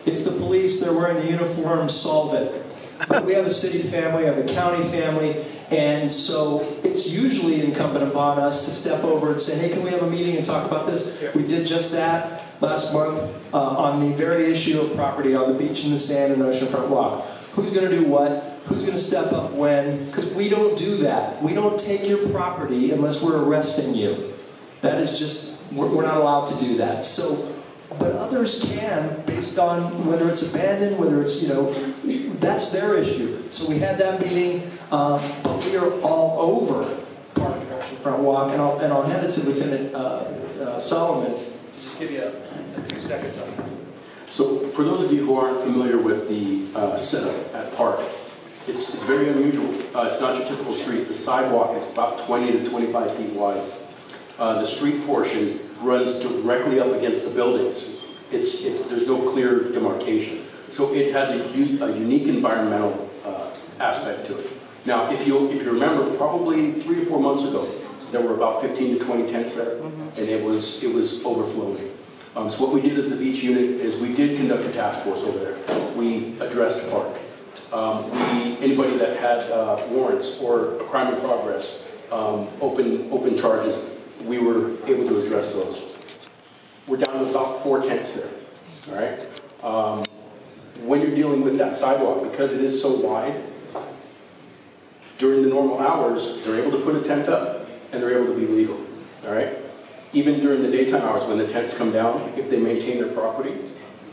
It's the police, they're wearing the uniform, solve it. But we have a city family, we have a county family, and so it's usually incumbent upon us to step over and say, hey, can we have a meeting and talk about this? Yeah. We did just that last month on the very issue of property on the beach and the sand and oceanfront walk. Who's going to do what? Who's going to step up when? Because we don't do that. We don't take your property unless we're arresting you. That is just, we're not allowed to do that. So, but others can, based on whether it's abandoned, whether it's, you know, that's their issue. So we had that meeting, but we are all over Park and Oceanfront Walk, and I'll hand it to Lieutenant Soliman to just give you a 2 seconds on that. So for those of you who aren't familiar with the setup at Park, it's very unusual. It's not your typical street. The sidewalk is about 20 to 25 feet wide. The street portion runs directly up against the buildings. There's no clear demarcation. So it has a unique environmental aspect to it. Now, if you remember, probably 3 to 4 months ago, there were about 15 to 20 tents there, and it was overflowing. So what we did as the beach unit is we did conduct a task force over there. We addressed Park. Anybody that had warrants or a crime in progress, open charges, we were able to address those. We're down to about 4 tents there, all right? When you're dealing with that sidewalk, because it is so wide, during the normal hours, they're able to put a tent up, and they're able to be legal, all right? Even during the daytime hours, when the tents come down, if they maintain their property,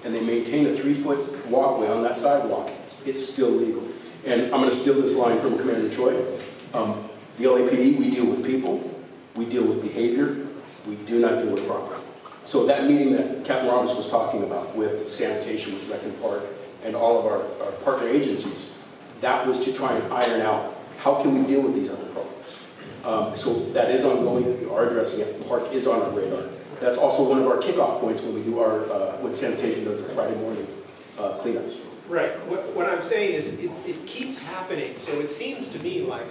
and they maintain a 3-foot walkway on that sidewalk, it's still legal. And I'm going to steal this line from Commander Choi. The LAPD, we deal with people, we deal with behavior, we do not deal with property. So that meeting that Captain Roberts was talking about with sanitation, with Rec and Park, and all of our partner agencies, that was to try and iron out how can we deal with these other problems. So that is ongoing. We are addressing it. Park is on our radar. That's also one of our kickoff points when we do our when sanitation does the Friday morning cleanups. Right. What I'm saying is it keeps happening. So it seems to me like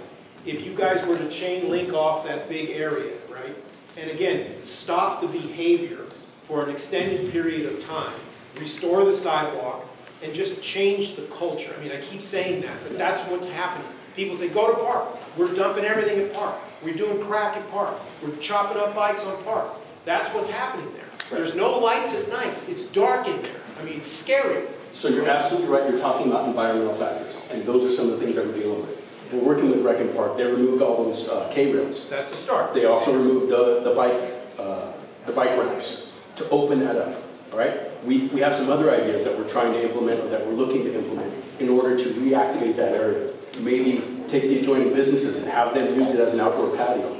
if you guys were to chain link off that big area, right, and again, stop the behavior for an extended period of time, restore the sidewalk, and just change the culture. I mean, I keep saying that, but that's what's happening. People say, go to Park. We're dumping everything at Park. We're doing crack at Park. We're chopping up bikes on Park. That's what's happening there. There's no lights at night. It's dark in there. I mean, it's scary. So you're absolutely right. You're talking about environmental factors, and those are some of the things that we're dealing with. We're working with Rec and Park. They removed all those K-rails. That's a start. They also removed the bike racks to open that up. All right. We have some other ideas that we're trying to implement or that we're looking to implement in order to reactivate that area. Maybe take the adjoining businesses and have them use it as an outdoor patio.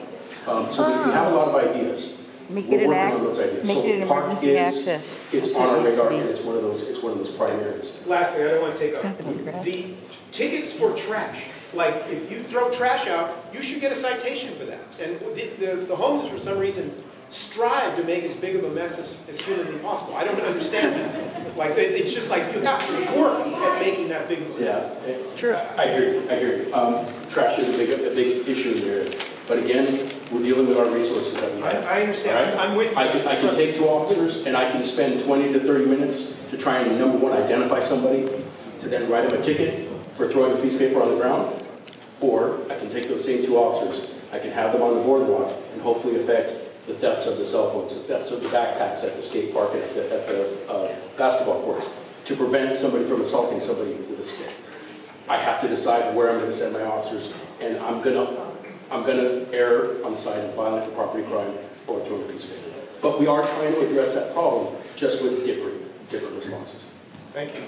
So we have a lot of ideas. We're working on those ideas. So Park is it's on our radar, and it's one of those prime areas. Lastly, I don't want to take up the tickets for trash. Like if you throw trash out, you should get a citation for that. And the homeless, for some reason, strive to make as big of a mess as humanly possible. I don't understand that. Like it's just like you have to work at making that big of a mess. Yeah, true. I hear you. Trash is a big issue in the area. But again, we're dealing with our resources that we have. I understand. Right? I'm with you. I can take 2 officers and I can spend 20 to 30 minutes to try and, number one, identify somebody, to then write them a ticket for throwing a piece of paper on the ground. Or I can take those same 2 officers, I can have them on the boardwalk and hopefully affect the thefts of the cell phones, the thefts of the backpacks at the skate park and at the basketball courts, to prevent somebody from assaulting somebody with a stick. I have to decide where I'm going to send my officers, and I'm gonna err on the side of violent property crime or throwing a piece of paper. But we are trying to address that problem just with different responses. Thank you.